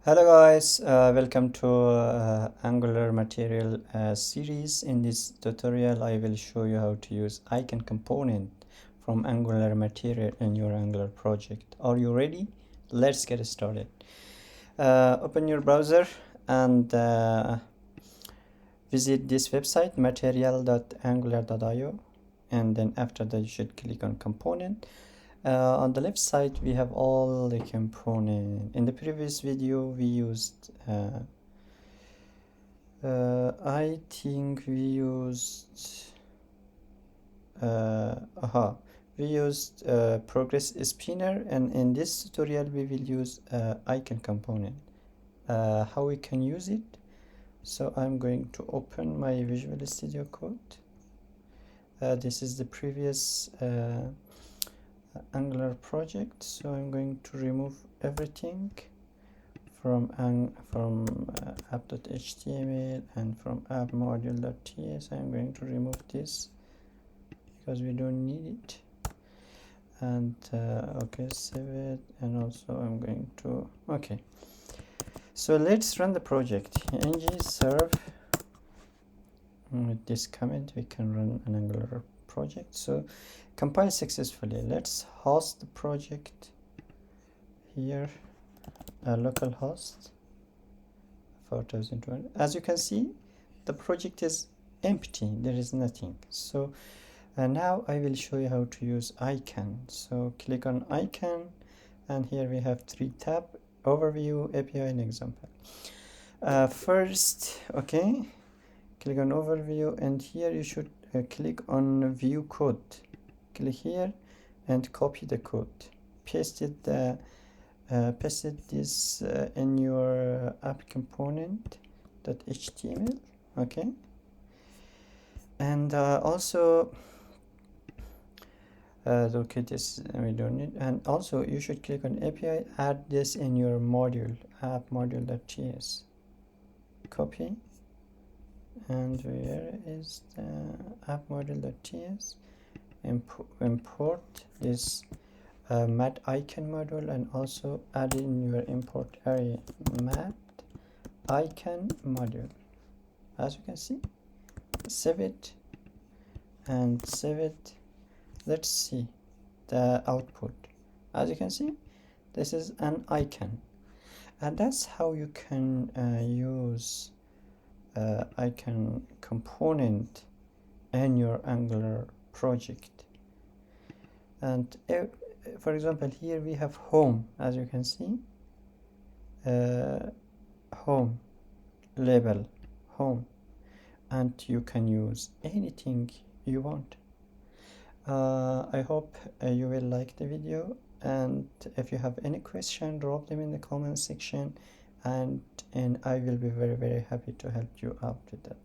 Hello guys, welcome to Angular material series. In this tutorial I will show you how to use icon component from Angular material in your Angular project. Are you ready? Let's get started. Open your browser and visit this website material.angular.io, and then after that you should click on component. On the left side we have all the component. In the previous video we used I think we used progress spinner, and in this tutorial we will use icon component. How we can use it? So I'm going to open my Visual Studio Code. This is the previous Angular project, so I'm going to remove everything from app.html and from app module.ts. I'm going to remove this because we don't need it, and okay, save it. And also I'm going to so let's run the project. ng serve. With this command we can run an Angular project. So compile successfully. Let's host the project here, localhost 4001. As you can see, the project is empty, there is nothing. So now I will show you how to use icon. So click on icon, and here we have 3 tabs: overview, API, and example. First, click on overview, and here you should click on view code. Click here and copy the code, paste this in your app component.html. And also this we don't need. And also you should click on API, add this in your module, app module.ts. Copy, and where is the app module.ts? Import this mat icon module, and also add in your import area mat icon module. As you can see, save it and save it. Let's see the output. As you can see, this is an icon, and that's how you can use icon component in your Angular project. And for example, here we have home. As you can see, home label, home, and you can use anything you want. I hope you will like the video, and if you have any question, drop them in the comment section, and I will be very happy to help you out with that.